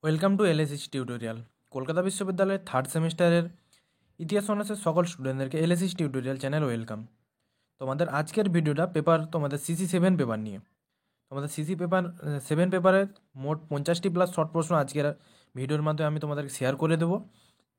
Welcome to LSS tutorial. Kolkata বিশ্ববিদ্যালয়ের third সেমিস্টারের ইতিহাস অনার্সের সকল স্টুডেন্টদেরকে এলএসএস টিউটোরিয়াল চ্যানেল ওয়েলকাম। তোমাদের আজকের ভিডিওটা তোমাদের সিসি 7 পেপার নিয়ে। তোমাদের সিসি 7 পেপারের মোট 50টি প্লাস শর্ট প্রশ্ন আজকের ভিডিওর মাধ্যমে আমি তোমাদেরকে শেয়ার করে দেবো,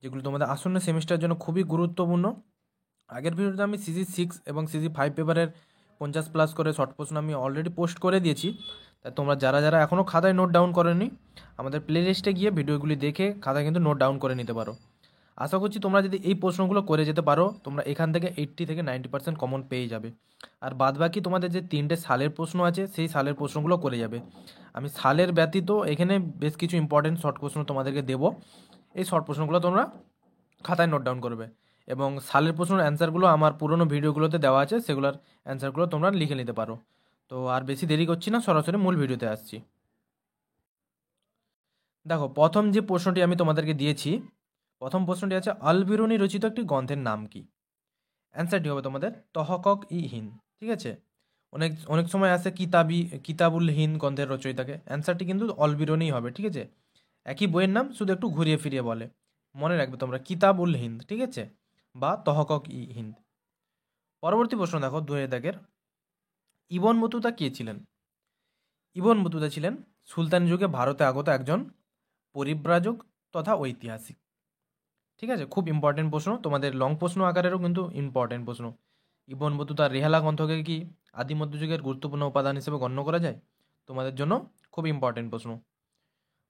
যেগুলো তোমাদের আসন্ন সেমিস্টারের জন্য খুবই গুরুত্বপূর্ণ। আগের ভিডিওতে আমি সিসি 6 এবং সিসি 5 পেপারের 50 প্লাস করে শর্ট প্রশ্ন আমি অলরেডি পোস্ট করে দিয়েছি। তাই তোমরা যারা যারা এখনও খাতায় নোট ডাউন করেনি, আমাদের প্লে লিস্টে গিয়ে ভিডিওগুলি দেখে খাতায় কিন্তু নোট ডাউন করে নিতে পারো। আশা করছি তোমরা যদি এই প্রশ্নগুলো করে যেতে পারো, তোমরা এখান থেকে 80 থেকে 90% কমন পেয়ে যাবে। আর বাদবাকি তোমাদের যে 3টে সালের প্রশ্ন আছে, সেই সালের প্রশ্নগুলো করে যাবে। আমি সালের ব্যতীত এখানে বেশ কিছু ইম্পর্টেন্ট শর্ট প্রশ্ন তোমাদেরকে দেবো। এই শর্ট প্রশ্নগুলো তোমরা খাতায় নোট ডাউন করবে, এবং সালের প্রশ্নের অ্যান্সারগুলো আমার পুরনো ভিডিওগুলোতে দেওয়া আছে, সেগুলোর অ্যান্সারগুলো তোমরা লিখে নিতে পারো। তো আর বেশি দেরি করছি না, সরাসরি মূল ভিডিওতে আসছি। দেখো, প্রথম যে প্রশ্নটি আমি তোমাদেরকে দিয়েছি, প্রথম প্রশ্নটি আছে আল-বিরুনি রচিত একটি গ্রন্থের নাম কি? অ্যান্সারটি হবে তোমাদের তহকক-ই-হিন্দ। ঠিক আছে, অনেক অনেক সময় আসে কিতাবুল হিন্দ গ্রন্থের রচয়িতাকে, অ্যান্সারটি কিন্তু আল-বিরুনিই হবে। ঠিক আছে, একই বইয়ের নাম, শুধু একটু ঘুরিয়ে ফিরিয়ে বলে। মনে রাখবে তোমরা, কিতাবুল হিন্দ, ঠিক আছে, বা তহকক-ই-হিন্দ। পরবর্তী প্রশ্ন দেখো, 2 দাগের, ইবন বতুতা কে ছিলেন? ইবন বতুতা ছিলেন সুলতানি যুগে ভারতে আগত একজন পরিব্রাজক তথা ঐতিহাসিক। ঠিক আছে, খুব ইম্পর্টেন্ট প্রশ্ন, তোমাদের লং প্রশ্ন আকারেরও কিন্তু ইম্পর্টেন্ট প্রশ্ন। ইবন বতুতার রেহালা গ্রন্থকে কি আদি মধ্যযুগের গুরুত্বপূর্ণ উপাদান হিসেবে গণ্য করা যায়? তোমাদের জন্য খুব ইম্পর্টেন্ট প্রশ্ন।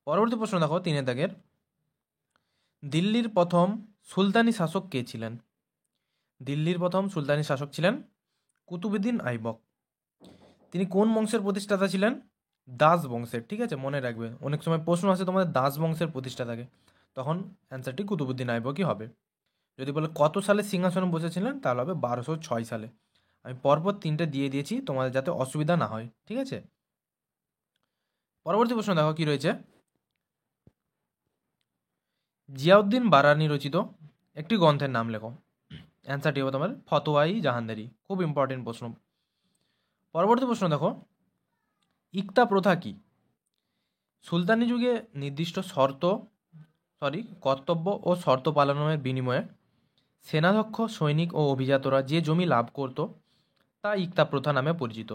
পরবর্তী প্রশ্ন দেখো, 3 দাগের, দিল্লির প্রথম সুলতানি শাসক কে ছিলেন? দিল্লির প্রথম সুলতানি শাসক ছিলেন কুতুবউদ্দিন আইবক। তিনি কোন বংশের প্রতিষ্ঠাতা ছিলেন? দাস বংশের। ঠিক আছে, মনে রাখবে, অনেক সময় প্রশ্ন আসে তোমাদের দাস বংশের প্রতিষ্ঠাতাকে, তখন অ্যান্সারটি কুতুবউদ্দিন আইবকই হবে। যদি বলে কত সালে সিংহাসনে বসেছিলেন, তাহলে হবে 1206 সালে। আমি পরপর 3টে দিয়ে দিয়েছি তোমাদের যাতে অসুবিধা না হয়। ঠিক আছে, পরবর্তী প্রশ্ন দেখো কি রয়েছে। জিয়াউদ্দিন বারানি রচিত একটি গ্রন্থের নাম লেখো। অ্যান্সারটি হবে তোমার ফতোয়াই জাহানদারি। খুব ইম্পর্টেন্ট প্রশ্ন। পরবর্তী প্রশ্ন দেখো, ইকতা প্রথা কি? সুলতানি যুগে নির্দিষ্ট কর্তব্য ও শর্ত পালনের বিনিময়ে সেনাধ্যক্ষ, সৈনিক ও অভিজাতরা যে জমি লাভ করত, তা ইকতা প্রথা নামে পরিচিত।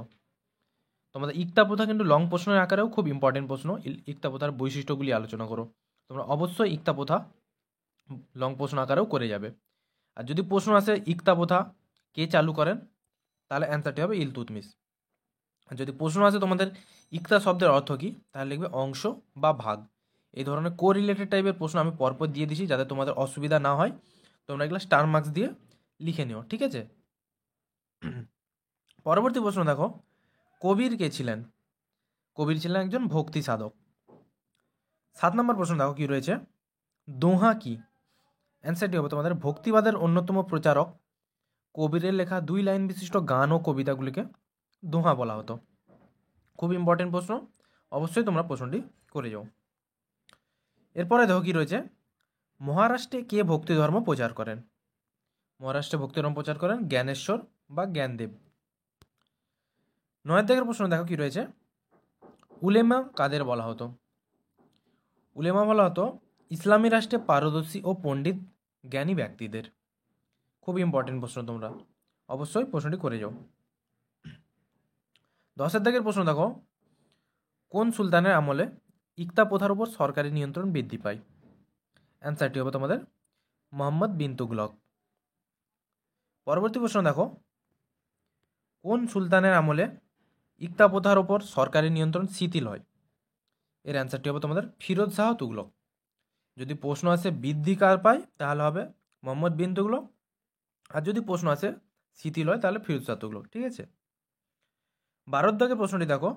তোমাদের ইকতা প্রথা কিন্তু লং প্রশ্নের আকারেও খুব ইম্পর্টেন্ট প্রশ্ন। ইকতা প্রথার বৈশিষ্ট্যগুলি আলোচনা করো। তোমরা অবশ্যই ইকতা প্রথা লং প্রশ্ন আকারেও করে যাবে। আর যদি প্রশ্ন আসে ইকতা প্রথা কে চালু করেন, তাহলে অ্যান্সারটি হবে ইলতুৎমিশ। আর যদি প্রশ্ন আসে তোমাদের ইকতা শব্দের অর্থ কী, তাহলে লিখবে অংশ বা ভাগ। এই ধরনের কোরিলেটেড টাইপের প্রশ্ন আমি পরপর দিয়ে দিছি, যাতে তোমাদের অসুবিধা না হয়। তোমরা এগুলো স্টার মার্কস দিয়ে লিখে নিও। ঠিক আছে, পরবর্তী প্রশ্ন দেখো, কবির কে ছিলেন? কবির ছিলেন একজন ভক্তি সাধক। 7 নম্বর প্রশ্ন দেখো কি রয়েছে, দোহা কি? অ্যান্সারটি হবে তোমাদের ভক্তিবাদের অন্যতম প্রচারক কবিরের লেখা 2 লাইন বিশিষ্ট গান ও কবিতাগুলিকে দোহা বলা হতো। খুব ইম্পর্টেন্ট প্রশ্ন, অবশ্যই তোমরা প্রশ্নটি করে যাও। এরপরে দেখো কি রয়েছে, মহারাষ্ট্রে কে ভক্তি ধর্ম প্রচার করেন? মহারাষ্ট্রে ভক্তি ধর্ম প্রচার করেন জ্ঞানেশ্বর বা জ্ঞানদেব। 9 দাগের প্রশ্ন দেখো কি রয়েছে, উলেমা কাদের বলা হতো? উলেমা বলা হতো ইসলামী রাষ্ট্রে পারদর্শী ও পণ্ডিত জ্ঞানী ব্যক্তিদের। খুব ইম্পর্টেন্ট প্রশ্ন, তোমরা অবশ্যই প্রশ্নটি করে যাও। 10 দাগের প্রশ্ন দেখো, কোন সুলতানের আমলে ইকতা প্রথার উপর সরকারি নিয়ন্ত্রণ বৃদ্ধি পায়? অ্যান্সারটি হবে তোমাদের মোহাম্মদ বিন তুগলক। পরবর্তী প্রশ্ন দেখো, কোন সুলতানের আমলে ইকতা প্রথার উপর সরকারি নিয়ন্ত্রণ শিথিল হয়? এর অ্যান্সারটি হবে তোমাদের ফিরোজ শাহ তুগলক। যদি প্রশ্ন আসে বৃদ্ধি কার পায়, তাহলে হবে মোহাম্মদ বিন তুগলক। আর যদি প্রশ্ন আসে শিথিল হয়, তাহলে ফিরোজ শাহ তুগলক। ঠিক আছে, 12 দাগের প্রশ্নটি দেখো,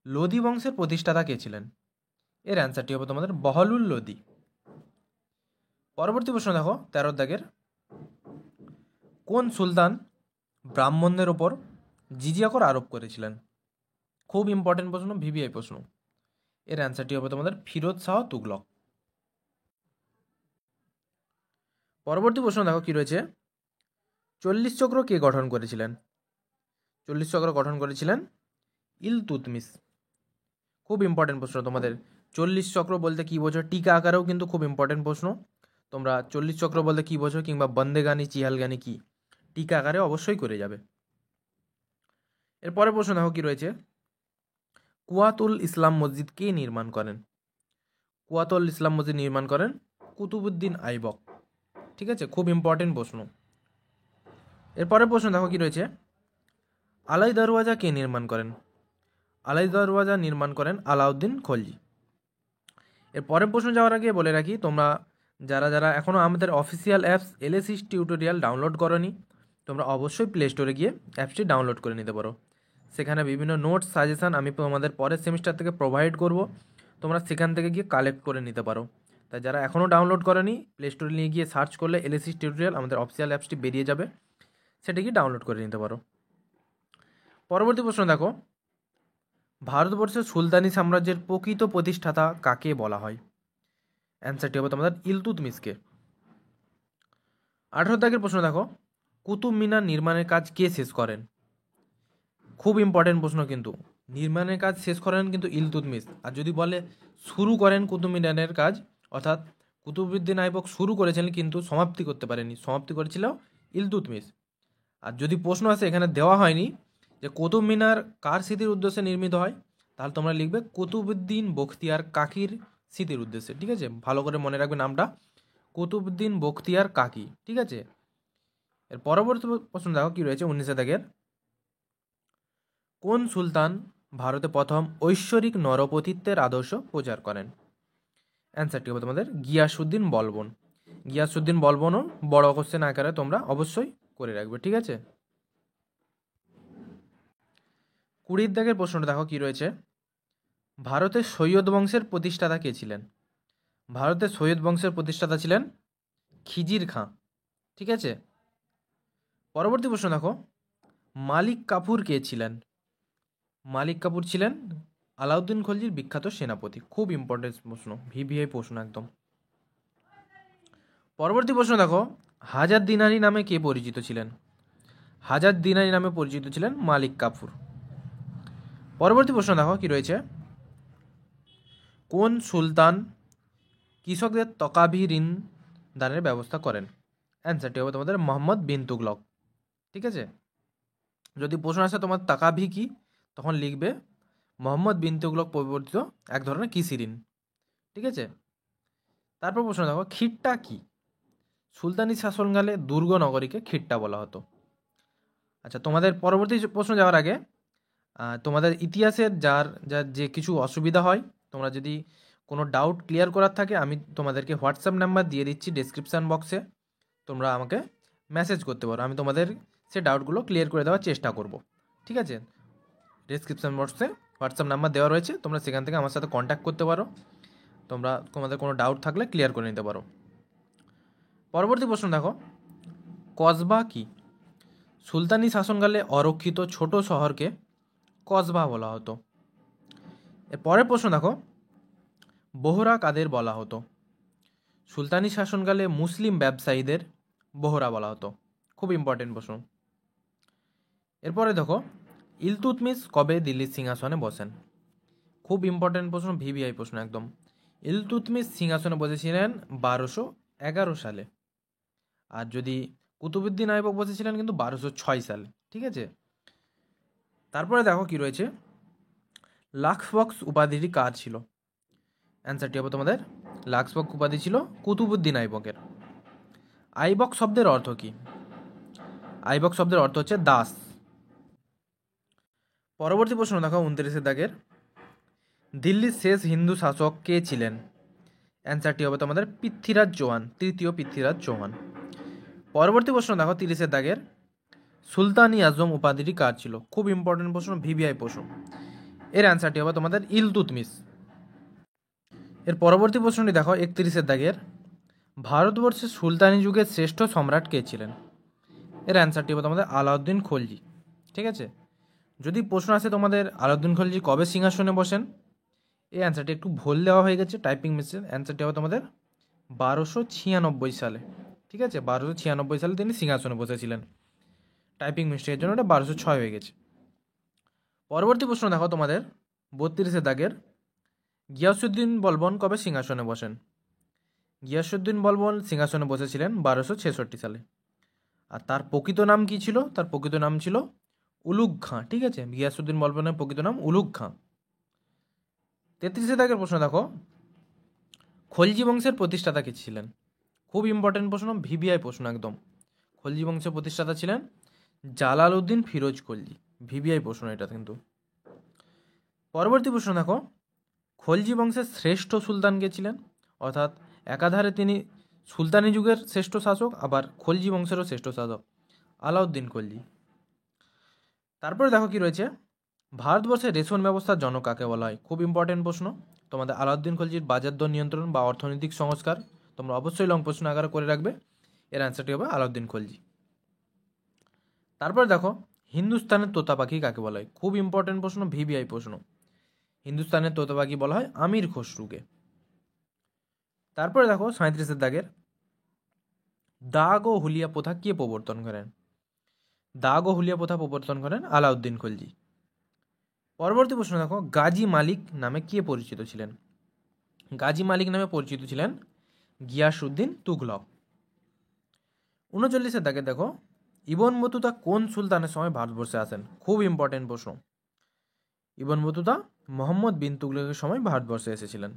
লোদি বংশের প্রতিষ্ঠাতা কে ছিলেন? এর অ্যান্সারটি হবে তোমাদের বহলুল লোদি। পরবর্তী প্রশ্ন দেখো, 13 দাগের, কোন সুলতান ব্রাহ্মণদের ওপর জিজিয়া কর আরোপ করেছিলেন? খুব ইম্পর্টেন্ট প্রশ্ন, ভিভিআই প্রশ্ন। এর অ্যান্সারটি হবে তোমাদের ফিরোজ শাহ তুগলক। পরবর্তী প্রশ্ন দেখো কি রয়েছে, 40 চক্র কে গঠন করেছিলেন? 40 চক্র গঠন করেছিলেন ইলতুৎমিশ। খুব ইম্পর্টেন্ট প্রশ্ন, তোমাদের 40 চক্র বলতে কী বোঝো, টিকা আকারেও কিন্তু খুব ইম্পর্টেন্ট প্রশ্ন। তোমরা 40 চক্র বলতে কী বোঝো কিংবা বন্দেগানি চিহালগানি কি, টিকা আকারে অবশ্যই করে যাবে। এরপরে প্রশ্ন দেখো কী রয়েছে, কুয়াতুল ইসলাম মসজিদ কে নির্মাণ করেন? কুয়াতুল ইসলাম মসজিদ নির্মাণ করেন কুতুবুদ্দিন আইবক। ঠিক আছে, খুব ইম্পর্টেন্ট প্রশ্ন। এরপরে প্রশ্ন দেখো কী রয়েছে, আলাই দরওয়াজা কে নির্মাণ করেন? আলাই দরওয়াজা নির্মাণ করেন আলাউদ্দিন খলজি। এর পরের প্রশ্ন যাওয়ার আগে বলে রাখি, তোমরা যারা যারা এখনও আমাদের অফিসিয়াল অ্যাপস এলএসিস টিউটোরিয়াল ডাউনলোড করোনি, তোমরা অবশ্যই প্লে স্টোরে গিয়ে অ্যাপসটি ডাউনলোড করে নিতে পারো। সেখানে বিভিন্ন নোটস সাজেশান আমি তোমাদের পরের সেমিস্টার থেকে প্রোভাইড করব, তোমরা সেখান থেকে গিয়ে কালেক্ট করে নিতে পারো। তাই যারা এখনও ডাউনলোড করেনি, প্লে স্টোরে নিয়ে গিয়ে সার্চ করলে এলএসিস টিউটোরিয়াল আমাদের অফিসিয়াল অ্যাপসটি বেরিয়ে যাবে, সেটি গিয়ে ডাউনলোড করে নিতে পারো। পরবর্তী প্রশ্ন দেখো, ভারতবর্ষের সুলতানি সাম্রাজ্যের প্রকৃত প্রতিষ্ঠাতা কাকে বলা হয়? অ্যান্সারটি হবে তোমাদের ইলতুৎমিশকে। 18 দাগের প্রশ্ন দেখো, কুতুব মিনার নির্মাণের কাজ কে শেষ করেন? খুব ইম্পর্টেন্ট প্রশ্ন কিন্তু, নির্মাণের কাজ শেষ করেন কিন্তু ইলতুৎমিশ। আর যদি বলে শুরু করেন কুতুব মিনারের কাজ, অর্থাৎ কুতুবউদ্দিন আইবক শুরু করেছিলেন কিন্তু সমাপ্তি করতে পারেনি, সমাপ্তি করেছিল ইলতুৎমিশ। আর যদি প্রশ্ন আসে এখানে দেওয়া হয়নি যে কুতুব মিনার কার স্মৃতির উদ্দেশ্যে নির্মিত হয়, তাহলে তোমরা লিখবে কুতুবউদ্দিন বখতিয়ার কাকির স্মৃতির উদ্দেশ্যে। ঠিক আছে, ভালো করে মনে রাখবে নামটা, কুতুবউদ্দিন বখতিয়ার কাকি। ঠিক আছে, এর পরবর্তী প্রশ্ন দেখো কি রয়েছে 19 দাগের, কোন সুলতান ভারতে প্রথম ঐশ্বরিক নরপতিত্বের আদর্শ প্রচার করেন? অ্যান্সারটি হবে তোমাদের গিয়াসউদ্দিন বলবন। গিয়াসউদ্দিন বলবনও বড় কোশ্চেন আকারে তোমরা অবশ্যই করে রাখবে। ঠিক আছে, 20 দাগের প্রশ্নটা দেখো কি রয়েছে, ভারতের সৈয়দ বংশের প্রতিষ্ঠাতা কে ছিলেন? ভারতের সৈয়দ বংশের প্রতিষ্ঠাতা ছিলেন খিজির খাঁ। ঠিক আছে, পরবর্তী প্রশ্ন দেখো, মালিক কাফুর কে ছিলেন? মালিক কাফুর ছিলেন আলাউদ্দিন খলজির বিখ্যাত সেনাপতি। খুব ইম্পর্টেন্ট প্রশ্ন, ভিভিআই প্রশ্ন একদম। পরবর্তী প্রশ্ন দেখো, হাজার দিনারি নামে কে পরিচিত ছিলেন? হাজার দিনারি নামে পরিচিত ছিলেন মালিক কাফুর। পরবর্তী প্রশ্ন দেখো কি রয়েছে, কোন সুলতান কৃষকদের তকাভি ঋণ দানের ব্যবস্থা করেন? অ্যান্সারটি হবে তোমাদের মোহাম্মদ বিন তুগলক। ঠিক আছে, যদি প্রশ্ন আসে তোমার তাকাভি কি, তখন লিখবে মোহাম্মদ বিন তুগলক পরিবর্তিত এক ধরনের কৃষি ঋণ। ঠিক আছে, তারপর প্রশ্ন দেখো, খিট্টা কি? সুলতানি শাসনকালে দুর্গ নগরীকে খিট্টা বলা হতো। আচ্ছা, তোমাদের পরবর্তী প্রশ্ন যাওয়ার আগে তোমাদের ইতিহাসের যার যার যে কিছু অসুবিধা হয়, তোমরা যদি কোনো ডাউট ক্লিয়ার করার থাকে, আমি তোমাদেরকে হোয়াটসঅ্যাপ নাম্বার দিয়ে দিচ্ছি ডেসক্রিপশান বক্সে, তোমরা আমাকে মেসেজ করতে পারো, আমি তোমাদের সে ডাউটগুলো ক্লিয়ার করে দেওয়ার চেষ্টা করব। ঠিক আছে, ডেসক্রিপশান বক্সে হোয়াটসঅ্যাপ নাম্বার দেওয়া রয়েছে, তোমরা সেখান থেকে আমার সাথে কন্ট্যাক্ট করতে পারো, তোমরা তোমাদের কোনো ডাউট থাকলে ক্লিয়ার করে নিতে পারো। পরবর্তী প্রশ্ন দেখো, কসবা কি? সুলতানি শাসনকালে অরক্ষিত ছোট শহরকে কসবা বলা হতো। এর পরের প্রশ্ন দেখো, বোহরা কাদের বলা হতো? সুলতানি শাসনকালে মুসলিম ব্যবসায়ীদের বোহরা বলা হতো। খুব ইম্পর্টেন্ট প্রশ্ন। এরপরে দেখো, ইলতুৎমিশ কবে দিল্লির সিংহাসনে বসেন? খুব ইম্পর্টেন্ট প্রশ্ন, ভিভিআই প্রশ্ন একদম। ইলতুৎমিশ সিংহাসনে বসেছিলেন 1211 সালে, আর যদি কুতুবউদ্দিন আইবক বসেছিলেন কিন্তু 1206 সালে। ঠিক আছে, তারপরে দেখো কি রয়েছে, লাক্সবক্স উপাধিটি কার ছিল? অ্যান্সারটি হবে তোমাদের লাক্সবক্স উপাধি ছিল কুতুবউদ্দিন আইবকের। আইবক শব্দের অর্থ কি? আইবক শব্দের অর্থ হচ্ছে দাস। পরবর্তী প্রশ্ন দেখো 29 দাগের, দিল্লির শেষ হিন্দু শাসক কে ছিলেন? অ্যান্সারটি হবে তোমাদের পৃথ্বীরাজ চৌহান, তৃতীয় পৃথ্বীরাজ চৌহান। পরবর্তী প্রশ্ন দেখো 30 দাগের, সুলতান ই আজম উপাধিটি কার ছিল? খুব ইম্পর্টেন্ট প্রশ্ন, ভিভিআই প্রশ্ন। এর অ্যান্সারটি হবে তোমাদের ইলতুৎমিশ। এর পরবর্তী প্রশ্নটি দেখো 31 দাগের, ভারতবর্ষের সুলতানি যুগের শ্রেষ্ঠ সম্রাট কে ছিলেন? এর অ্যান্সারটি হবে তোমাদের আলাউদ্দিন খলজি। ঠিক আছে, যদি প্রশ্ন আসে তোমাদের আলাউদ্দিন খলজি কবে সিংহাসনে বসেন, এই অ্যান্সারটি একটু ভুল দেওয়া হয়ে গেছে টাইপিং মিস্টেক, অ্যান্সারটি হবে তোমাদের 1296 সালে। ঠিক আছে, 1296 সালে তিনি সিংহাসনে বসেছিলেন, টাইপিং মিস্টেকের জন্য ওটা 1206 হয়ে গেছে। পরবর্তী প্রশ্ন দেখো তোমাদের 32 দাগের, গিয়াসউদ্দিন বলবন কবে সিংহাসনে বসেন? গিয়াসউদ্দিন বলবন সিংহাসনে বসেছিলেন 1266 সালে। আর তার প্রকৃত নাম কি ছিল? তার প্রকৃত নাম ছিল উলুগ খাঁ। ঠিক আছে, গিয়াসউদ্দিন বলবনের প্রকৃত নাম উলুগ খাঁ। 33 দাগের প্রশ্ন দেখো, খলজি বংশের প্রতিষ্ঠাতা কে ছিলেন? খুব ইম্পর্টেন্ট প্রশ্ন, ভিভিআই প্রশ্ন একদম। খলজি বংশের প্রতিষ্ঠাতা ছিলেন জালালউদ্দিন ফিরোজ খলজি। ভিভিআই প্রশ্ন এটা কিন্তু। পরবর্তী প্রশ্ন দেখো, খলজি বংশের শ্রেষ্ঠ সুলতান কে ছিলেন? অর্থাৎ একাধারে তিনি সুলতানি যুগের শ্রেষ্ঠ শাসক, আবার খলজি বংশেরও শ্রেষ্ঠ শাসক, আলাউদ্দিন খলজি। তারপরে দেখো কি রয়েছে, ভারতবর্ষের রেশন ব্যবস্থার জনক কাকে বলা হয়? খুব ইম্পর্টেন্ট প্রশ্ন তোমাদের। আলাউদ্দিন খলজির বাজার দর নিয়ন্ত্রণ বা অর্থনৈতিক সংস্কার, তোমরা অবশ্যই লং প্রশ্ন আকারে করে রাখবে। এর অ্যান্সারটি হবে আলাউদ্দিন খলজি। তারপরে দেখো, হিন্দুস্তানের তোতা পাখি কাকে বলা হয়? খুব ইম্পর্টেন্ট প্রশ্ন, ভিভিআই প্রশ্ন। হিন্দুস্তানের তোতা পাখি বলা হয় আমির খসরুকে। তারপরে দেখো 37 দাগের, দাগ ও হুলিয়া প্রথা কে প্রবর্তন করেন? দাগ ও হুলিয়া প্রথা প্রবর্তন করেন আলাউদ্দিন খলজি। পরবর্তী প্রশ্ন দেখো, গাজী মালিক নামে কে পরিচিত ছিলেন? গাজী মালিক নামে পরিচিত ছিলেন গিয়াসউদ্দিন তুগলক। 39 দাগে দেখো, ইবন বতুতা কোন সুলতানের সময় ভারতবর্ষে আসেন? খুব ইম্পর্টেন্ট প্রশ্ন। ইবন বতুতা মোহাম্মদ বিন তুগলকের সময় ভারতবর্ষে এসেছিলেন।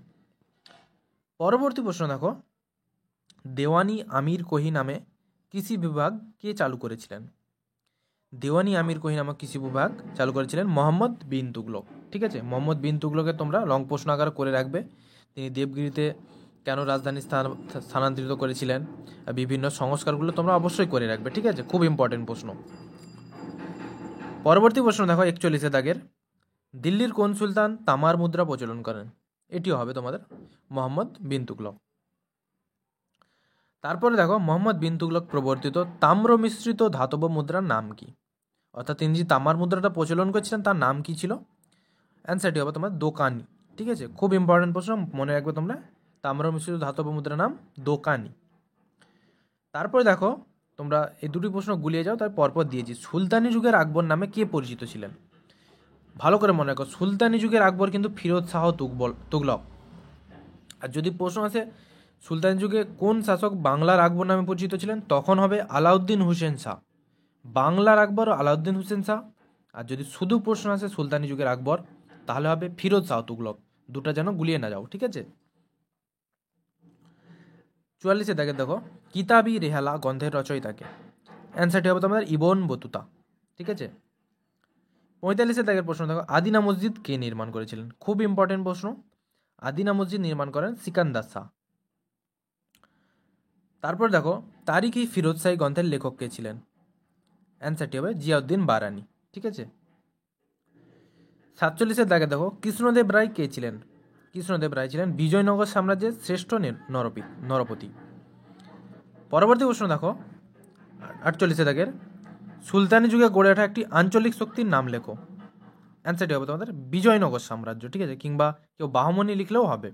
পরবর্তী প্রশ্ন দেখো, দেওয়ানি আমির কোহি নামে কৃষি বিভাগ কে চালু করেছিলেন? দেওয়ানি আমির কোহি নামক কৃষি বিভাগ চালু করেছিলেন মোহাম্মদ বিন তুগলক। ঠিক আছে, মোহাম্মদ বিন তুগলকের তোমরা লং প্রশ্ন আকারে করে রাখবে। তিনি দেবগিরিতে কেন রাজধানী স্থানান্তরিত করেছিলেন, বিভিন্ন সংস্কারগুলো তোমরা অবশ্যই করে রাখবে। ঠিক আছে, খুব ইম্পর্টেন্ট প্রশ্ন। পরবর্তী প্রশ্ন দেখো 41 দাগের, দিল্লির কোন সুলতান তামার মুদ্রা প্রচলন করেন? এটিও হবে তোমাদের মোহাম্মদ বিন তুগলক। তারপরে দেখো, মোহাম্মদ বিন তুগলক প্রবর্তিত তাম্র মিশ্রিত ধাতব মুদ্রার নাম কি? অর্থাৎ তিনি যে তামার মুদ্রাটা প্রচলন করছিলেন তার নাম কি ছিল? অ্যান্সারটি হবে তোমার দোকানি। ঠিক আছে, খুব ইম্পর্টেন্ট প্রশ্ন, মনে রাখবে তোমরা। তাম্র মিশ্রিত ধাতব মুদ্রার নাম দোকানি। তারপরে দেখো, তোমরা এই দুটি প্রশ্ন গুলিয়ে যাও, তার পরপর দিয়েছি। সুলতানি যুগের আকবর নামে কে পরিচিত ছিলেন? ভালো করে মনে রাখো, সুলতানি যুগের আকবর কিন্তু ফিরোজ শাহ তুগলক। আর যদি প্রশ্ন আসে সুলতানি যুগে কোন শাসক বাংলার আকবর নামে পরিচিত ছিলেন, তখন হবে আলাউদ্দিন হুসেন শাহ। বাংলার আকবর ও আলাউদ্দিন হুসেন শাহ। আর যদি শুধু প্রশ্ন আসে সুলতানি যুগের আকবর, তাহলে হবে ফিরোজ শাহ তুগলক। দুটা যেন গুলিয়ে না যাও। ঠিক আছে, 44 দেখো, কিতাবি রেহালা গ্রন্থের রচয়িতাকে? অ্যান্সারটি হবে তোমাদের ইবন বতুতা। ঠিক আছে, 45 দাগের প্রশ্ন দেখো, আদিনা মসজিদ কে নির্মাণ করেছিলেন? খুব ইম্পর্টেন্ট প্রশ্ন। আদিনা মসজিদ নির্মাণ করেন সিকান্দার শাহ। তারপর দেখো, তারিখ-ই ফিরোজ শাহী গ্রন্থের লেখক কে ছিলেন? অ্যান্সারটি হবে জিয়াউদ্দিন বারানি। ঠিক আছে, 47 দাগে দেখো, কৃষ্ণদেব রায় কে ছিলেন? কৃষ্ণদেব রায় ছিলেন বিজয়নগর সাম্রাজ্যের শ্রেষ্ঠ নরপতি। পরবর্তী প্রশ্ন দেখো 48 দাগের, সুলতানি যুগে গড়ে ওঠা একটি আঞ্চলিক শক্তির নাম লেখো। অ্যান্সারটি হবে তোমাদের বিজয়নগর সাম্রাজ্য। ঠিক আছে, কিংবা কেউ বাহমনি লিখলেও হবে।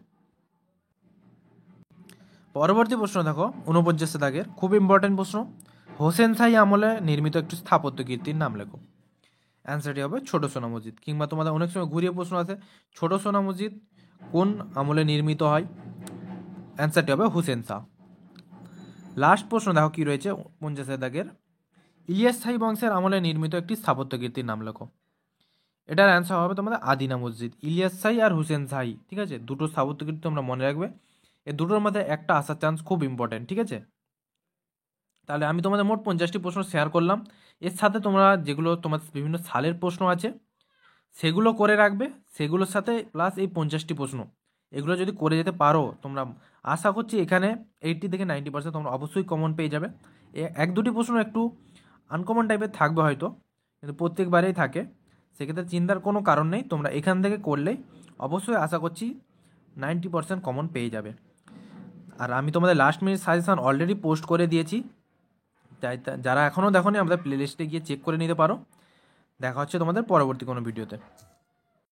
পরবর্তী প্রশ্ন দেখো 49 দাগের, খুব ইম্পর্টেন্ট প্রশ্ন, হোসেন শাহী আমলে নির্মিত একটি স্থাপত্য কীর্তির নাম লেখো। অ্যান্সারটি হবে ছোট সোনা মসজিদ। কিংবা তোমাদের অনেক সময় ঘুরিয়ে প্রশ্ন আছে, ছোট সোনা মসজিদ কোন আমলে নির্মিত হয়? অ্যান্সারটি হবে হুসেন শাহ। লাস্ট প্রশ্ন দেখো কি রয়েছে 50 দাগের, ইলিয়াস শাহী বংশের আমলে নির্মিত একটি স্থাপত্য কীর্তির নাম লেখো। এটার অ্যান্সার হবে তোমাদের আদিনা মসজিদ। ইলিয়াস শাহী আর হুসেন শাহী। ঠিক আছে, দুটো স্থাপত্য কীর্তি তোমরা মনে রাখবে। এই দুটোর মধ্যে একটা আসার চান্স খুব ইম্পর্টেন্ট। ঠিক আছে, তাহলে আমি তোমাদের মোট 50টি প্রশ্ন শেয়ার করলাম। এর সাথে তোমরা যেগুলো তোমার বিভিন্ন সালের প্রশ্ন আছে সেগুলো করে রাখবে, সেগুলোর সাথে প্লাস এই 50টি প্রশ্ন, এগুলো যদি করে যেতে পারো তোমরা, আশা করছি এখানে 80 থেকে 90% তোমরা অবশ্যই কমন পেয়ে যাবে। এক দুটি প্রশ্ন একটু আনকমন টাইপের থাকবে হয়তো, কিন্তু প্রত্যেকবারেই থাকে। সেক্ষেত্রে চিন্তার কোনো কারণ নেই, তোমরা এখান থেকে করলেই অবশ্যই আশা করছি 90% কমন পেয়ে যাবে। আর আমি তোমাদের last minute suggestion already post করে দিয়েছি, তাই যারা এখনও দেখোনি আমাদের প্লেলিস্টে গিয়ে চেক করে নিতে পারো। দেখা হচ্ছে তোমাদের পরবর্তী কোনো ভিডিওতে।